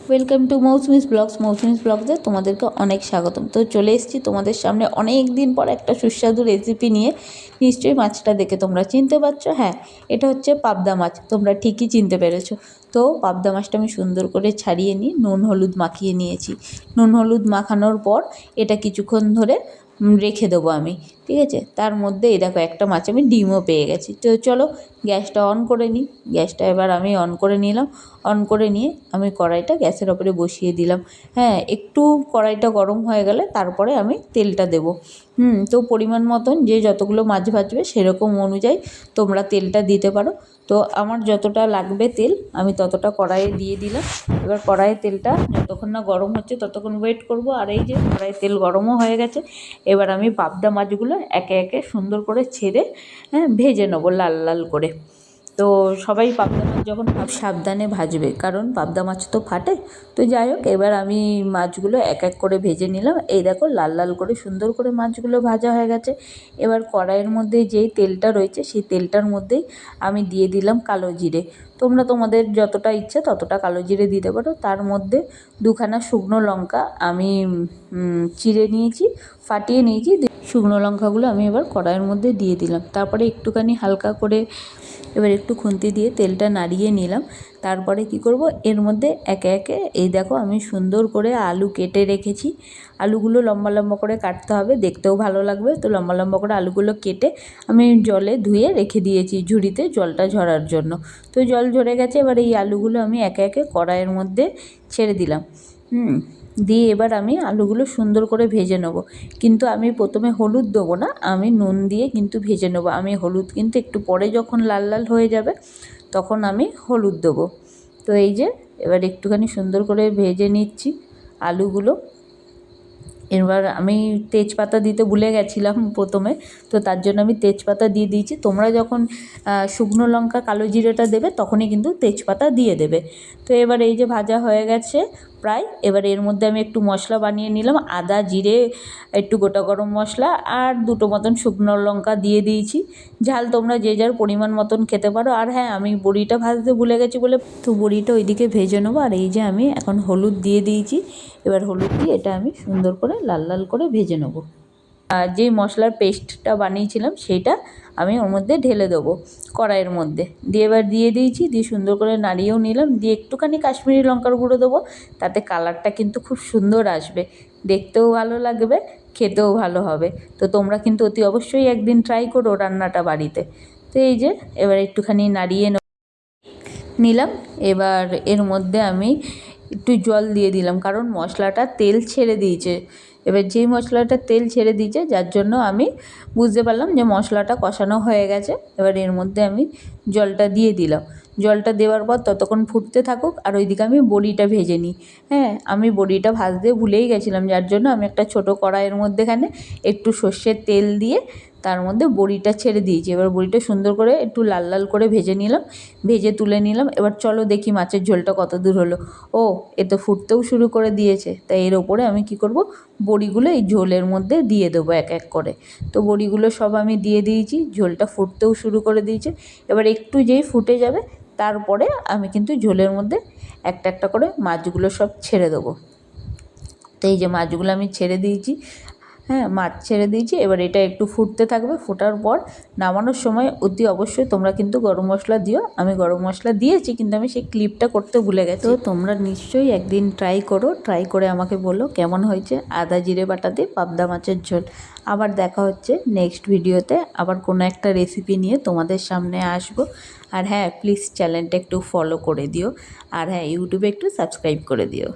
Welcome to Mousumi's blogs. Mousumi's ব্লগসে তোমাদেরকে অনেক স্বাগতম। তো চলে এসেছি তোমাদের সামনে অনেক দিন পর একটা সুস্বাদু রেসিপি নিয়ে। নিশ্চয়ই মাছটা দেখে তোমরা চিনতে পারছো। হ্যাঁ, এটা হচ্ছে পাবদা মাছ। তোমরা ঠিকই চিনতে পেরেছো। তো পাবদা মাছটা আমি সুন্দর করে ছাড়িয়ে নিয়ে নুন হলুদ মাখিয়ে নিয়েছি। নুন হলুদ মাখানোর পর এটা কিছুক্ষণ ধরে রেখে দেবো আমি, ঠিক আছে। তার মধ্যে এই দেখো একটা মাছ আমি ডিমও পেয়ে গেছি। তো চলো গ্যাসটা অন করে নিই। গ্যাসটা এবার আমি অন করে নিলাম। অন করে নিয়ে আমি কড়াইটা গ্যাসের ওপরে বসিয়ে দিলাম। হ্যাঁ, একটু কড়াইটা গরম হয়ে গেলে তারপরে আমি তেলটা দেবো। তো পরিমাণ মতন যে যতগুলো মাছ ভাজবে সেরকম অনুযায়ী তোমরা তেলটা দিতে পারো। তো আমার যতটা লাগবে তেল আমি ততটা কড়াইয়ে দিয়ে দিলাম। এবার কড়াইয়ের তেলটা যতক্ষণ না গরম হচ্ছে ততক্ষণ ওয়েট করব। আর এই যে কড়াইয়ের তেল গরমও হয়ে গেছে। এবার আমি পাবদা মাছগুলো একে একে সুন্দর করে ছেড়ে ভেজে নেবো লাল লাল করে। তো সবাই পাবদা মাছ যখন সাবধানে ভাজবে, কারণ পাবদা মাছ তো ফাটে। তো যাই হোক, এবার আমি মাছগুলো এক এক করে ভেজে নিলাম। এই দেখো লাল লাল করে সুন্দর করে মাছগুলো ভাজা হয়ে গেছে। এবার কড়াইয়ের মধ্যে যেই তেলটা রয়েছে সেই তেলটার মধ্যেই আমি দিয়ে দিলাম কালো জিরে। তোমরা তোমাদের যতটা ইচ্ছে ততটা কালো জিরে দিতে পারো। তার মধ্যে দুখানা শুকনো লঙ্কা আমি চিড়ে নিয়েছি, ফাটিয়ে নিয়েছি। শুকনো লঙ্কাগুলো আমি এবার কড়াইয়ের মধ্যে দিয়ে দিলাম। তারপরে একটুখানি হালকা করে এবার একটু খুন্তি দিয়ে তেলটা নাড়িয়ে নিলাম। তারপরে কি করব, এর মধ্যে একে একে এই দেখো আমি সুন্দর করে আলু কেটে রেখেছি। আলুগুলো লম্বা লম্বা করে কাটতে হবে, দেখতেও ভালো লাগবে। তো লম্বা লম্বা করে আলুগুলো কেটে আমি জলে ধুয়ে রেখে দিয়েছি ঝুড়িতে জলটা ঝরার জন্য। তো জল ঝরে গেছে। এবার এই আলুগুলো আমি একে একে কড়াইয়ের মধ্যে ছেড়ে দিলাম। দিয়ে এবার আমি আলুগুলো সুন্দর করে ভেজে নেব। কিন্তু আমি প্রথমে হলুদ দেবো না, আমি নুন দিয়ে কিন্তু ভেজে নেব। আমি হলুদ কিন্তু একটু পরে যখন লাল লাল হয়ে যাবে তখন আমি হলুদ দেবো। তো এই যে এবার একটুখানি সুন্দর করে ভেজে নিচ্ছি আলুগুলো। এবার আমি তেজপাতা দিতে ভুলে গেছিলাম প্রথমে, তো তার জন্য আমি তেজপাতা দিয়ে দিয়েছি। তোমরা যখন শুকনো লঙ্কা কালো জিরেটা দেবে তখনই কিন্তু তেজপাতা দিয়ে দেবে। তো এবার এই যে ভাজা হয়ে গেছে প্রায়। এবার এর মধ্যে আমি একটু মশলা বানিয়ে নিলাম, আদা জিরে, একটু গোটা গরম মশলা আর দুটো মতন শুকনো লঙ্কা দিয়ে দিয়েছি। ঝাল তোমরা যে যার পরিমাণ মতন খেতে পারো। আর হ্যাঁ, আমি বড়িটা ভাজতে ভুলে গেছি বলে তো বড়িটা ওইদিকে ভেজে নেবো। আর এই যে আমি এখন হলুদ দিয়ে দিয়েছি। এবার হলুদ দিয়ে এটা আমি সুন্দর করে লাল লাল করে ভেজে নেব। আর যেই মশলার পেস্টটা বানিয়েছিলাম সেইটা আমি ওর মধ্যে ঢেলে দেবো কড়াইয়ের মধ্যে। দিয়ে এবার দিয়ে দিয়েছি, দিয়ে সুন্দর করে নাড়িয়েও নিলাম। দিয়ে একটুখানি কাশ্মীরি লঙ্কার গুঁড়ো দেবো, তাতে কালারটা কিন্তু খুব সুন্দর আসবে, দেখতেও ভালো লাগবে, খেতেও ভালো হবে। তো তোমরা কিন্তু অতি অবশ্যই একদিন ট্রাই করো রান্নাটা বাড়িতে। তো এই যে এবার একটুখানি নাড়িয়ে নিলাম। এবার এর মধ্যে আমি একটু জল দিয়ে দিলাম, কারণ মশলাটা তেল ছেড়ে দিয়েছে। এবার যেই মশলাটা তেল ছেড়ে দিয়েছে যার জন্য আমি বুঝতে পারলাম যে মশলাটা কষানো হয়ে গেছে। এবার এর মধ্যে আমি জলটা দিয়ে দিলাম। জলটা দেওয়ার পর ততক্ষণ ফুটতে থাকুক, আর ওইদিকে আমি বড়িটা ভেজে নিই। হ্যাঁ, আমি বড়িটা ভাজতে ভুলেই গেছিলাম, যার জন্য আমি একটা ছোটো কড়াইয়ের মধ্যেখানে একটু সর্ষের তেল দিয়ে তার মধ্যে বড়িটা ছেড়ে দিয়েছি। এবার বড়িটা সুন্দর করে একটু লাল লাল করে ভেজে নিলাম, ভেজে তুলে নিলাম। এবার চলো দেখি মাছের ঝোলটা কত দূর হলো। ও, এ তো ফুটতেও শুরু করে দিয়েছে। তাই এর ওপরে আমি কি করব, বড়িগুলো এই ঝোলের মধ্যে দিয়ে দেবো এক এক করে। তো বড়িগুলো সব আমি দিয়ে দিয়েছি, ঝোলটা ফুটতেও শুরু করে দিয়েছে। এবার একটু যেই ফুটে যাবে তারপরে আমি কিন্তু ঝোলের মধ্যে একটা একটা করে মাছগুলো সব ছেড়ে দেবো। তো এই যে মাছগুলো আমি ছেড়ে দিয়েছি। হ্যাঁ, মাছ ছেড়ে দিয়েছি। এবার এটা একটু ফুটতে থাকবে। ফোটার পর নামানোর সময় অতি অবশ্যই তোমরা কিন্তু গরম মশলা দিও। আমি গরম মশলা দিয়েছি, কিন্তু আমি সেই ক্লিপটা করতে ভুলে গেছি। তো তোমরা নিশ্চয়ই একদিন ট্রাই করো, ট্রাই করে আমাকে বলো কেমন হয়েছে আদা জিরে বাটা দিয়ে পাবদা মাছের ঝোল। আবার দেখা হচ্ছে নেক্সট ভিডিওতে, আবার কোনো একটা রেসিপি নিয়ে তোমাদের সামনে আসবো। আর হ্যাঁ, প্লিজ চ্যানেলটা একটু ফলো করে দিও। আর হ্যাঁ, ইউটিউবে একটু সাবস্ক্রাইব করে দিও।